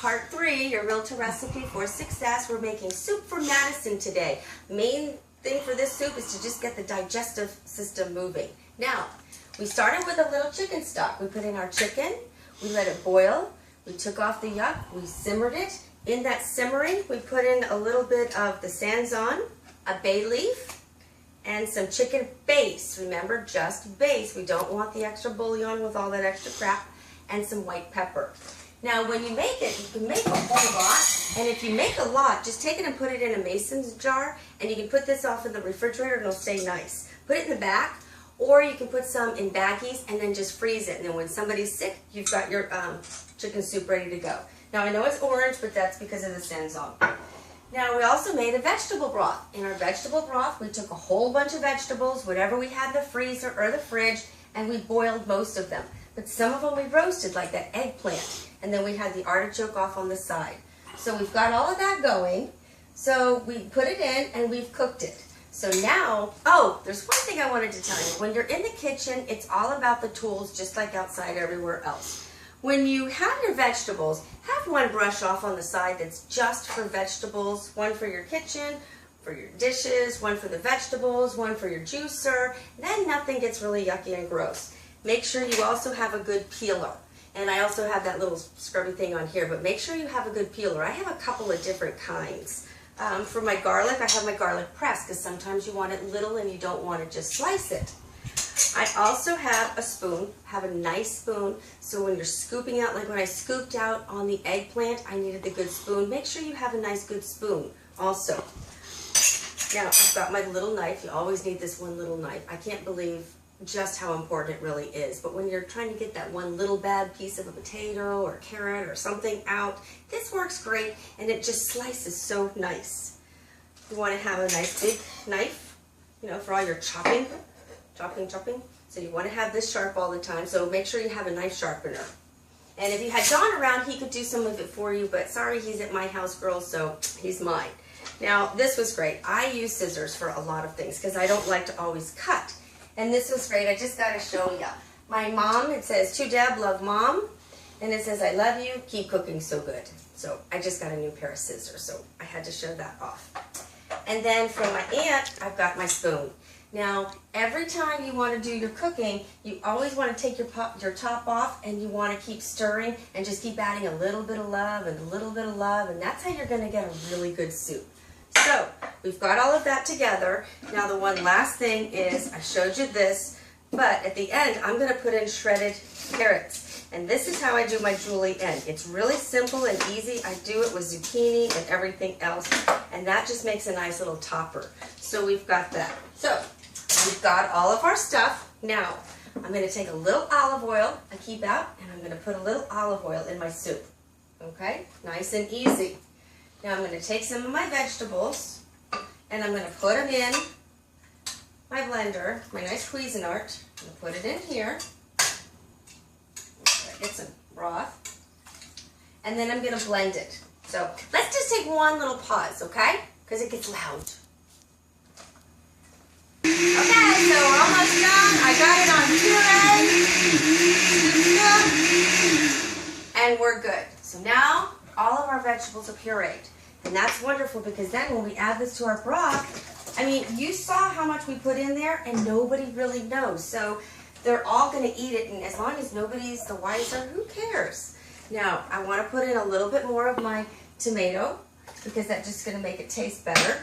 part 3, your Realtor Recipe for Success. We're making soup for Madison today. Main thing for this soup is to just get the digestive system moving. Now, we started with a little chicken stock. We put in our chicken, we let it boil, we took off the yuck, we simmered it. In that simmering, we put in a little bit of the Sanzon, a bay leaf, and some chicken base. Remember, just base. We don't want the extra bouillon with all that extra crap, and some white pepper. Now, when you make it, you can make a whole lot, and if you make a lot, just take it and put it in a Mason's jar, and you can put this off in the refrigerator and it'll stay nice. Put it in the back, or you can put some in baggies and then just freeze it, and then when somebody's sick, you've got your chicken soup ready to go. Now, I know it's orange, but that's because of the Sanzon. Now, we also made a vegetable broth. In our vegetable broth, we took a whole bunch of vegetables, whatever we had in the freezer or the fridge, and we boiled most of them. But some of them we roasted, like that eggplant. And then we had the artichoke off on the side. So we've got all of that going. So we put it in and we've cooked it. So now, oh, there's one thing I wanted to tell you. When you're in the kitchen, it's all about the tools, just like outside everywhere else. When you have your vegetables, have one brush off on the side that's just for vegetables, one for your kitchen, for your dishes, one for the vegetables, one for your juicer. Then nothing gets really yucky and gross. Make sure you also have a good peeler. And I also have that little scrubby thing on here, but make sure you have a good peeler. I have a couple of different kinds. For my garlic, I have my garlic press, because sometimes you want it little and you don't want to just slice it. I also have a spoon, have a nice spoon, so when you're scooping out, like when I scooped out on the eggplant, I needed the good spoon. Make sure you have a nice good spoon also. Now, I've got my little knife. You always need this one little knife. I can't believe just how important it really is. But when you're trying to get that one little bad piece of a potato or carrot or something out, this works great, and it just slices so nice. You want to have a nice big knife, you know, for all your chopping. So you want to have this sharp all the time, so make sure you have a knife sharpener. And if you had John around, he could do some of it for you, but sorry, he's at my house, girls, so he's mine. Now, this was great. I use scissors for a lot of things because I don't like to always cut. And this was great. I just got to show you. My mom, it says, "To Deb, love mom." And it says, "I love you, keep cooking so good." So I just got a new pair of scissors, so I had to show that off. And then for my aunt, I've got my spoon. Now, every time you want to do your cooking, you always want to take your top off, and you want to keep stirring and just keep adding a little bit of love and a little bit of love, and that's how you're going to get a really good soup. So, we've got all of that together. Now, the one last thing is, I showed you this, but at the end, I'm going to put in shredded carrots. And this is how I do my julienne. It's really simple and easy. I do it with zucchini and everything else, and that just makes a nice little topper. So we've got that. So, we've got all of our stuff. Now, I'm going to take a little olive oil, I keep out, and I'm going to put a little olive oil in my soup. Okay? Nice and easy. Now I'm going to take some of my vegetables, and I'm going to put them in my blender, my nice Cuisinart. I'm going to put it in here. Get some broth. And then I'm going to blend it. So let's just take one little pause, okay? Because it gets loud. Okay, so we're almost done. I got it on puree. And we're good. So now all of our vegetables are pureed. And that's wonderful, because then when we add this to our broth, I mean, you saw how much we put in there, and nobody really knows. So they're all going to eat it, and as long as nobody's the wiser, who cares? Now, I want to put in a little bit more of my tomato, because that's just going to make it taste better.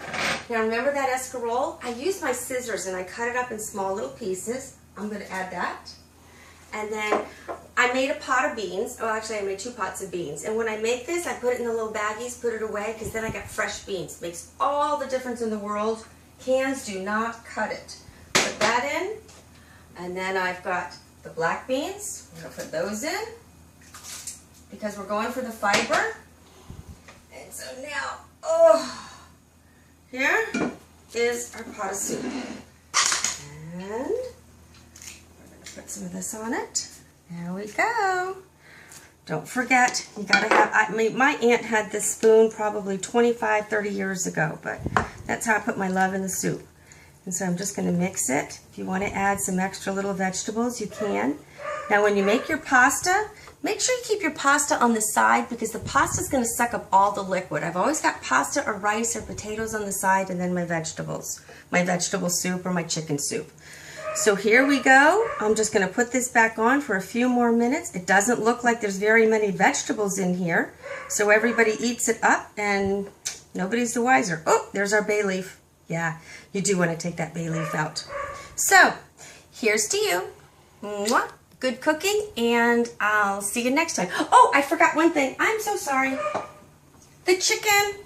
Now, remember that escarole? I used my scissors, and I cut it up in small little pieces. I'm going to add that. And then I made a pot of beans. Oh, actually, I made 2 pots of beans. And when I make this, I put it in the little baggies, put it away, because then I got fresh beans. Makes all the difference in the world. Cans do not cut it. Put that in. And then I've got the black beans. I'm going to put those in, because we're going for the fiber. And so now, oh, here is our pot of soup. And put some of this on it. There we go. Don't forget, you gotta have, my aunt had this spoon probably 25, 30 years ago, but that's how I put my love in the soup. And so I'm just gonna mix it. If you wanna add some extra little vegetables, you can. Now when you make your pasta, Make sure you keep your pasta on the side because the pasta is going to suck up all the liquid. I've always got pasta or rice or potatoes on the side and then my vegetables. My vegetable soup or my chicken soup. So here we go. I'm just going to put this back on for a few more minutes. It doesn't look like there's very many vegetables in here. So everybody eats it up and nobody's the wiser. Oh, there's our bay leaf. Yeah, you do want to take that bay leaf out. So here's to you. Mwah. Good cooking, and I'll see you next time. Oh, I forgot one thing. I'm so sorry. The chicken.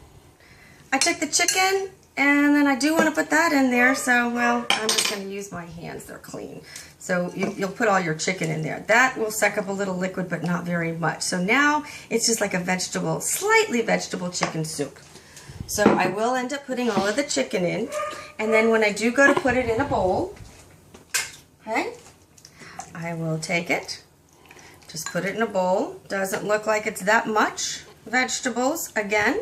I took the chicken, and then I do want to put that in there, so, well, I'm just going to use my hands. They're clean. So you'll put all your chicken in there. That will suck up a little liquid, but not very much. So now it's just like a vegetable, slightly vegetable chicken soup. So I will end up putting all of the chicken in, and then when I do go to put it in a bowl, okay, I will take it, just put it in a bowl. Doesn't look like it's that much vegetables again.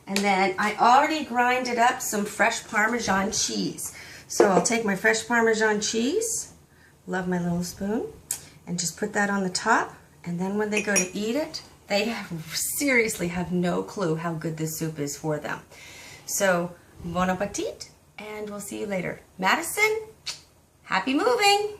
And then I already grinded up some fresh Parmesan cheese. So I'll take my fresh Parmesan cheese, love my little spoon, and just put that on the top. And then when they go to eat it, they seriously have no clue how good this soup is for them. So bon appetit, and we'll see you later. Madison, happy moving!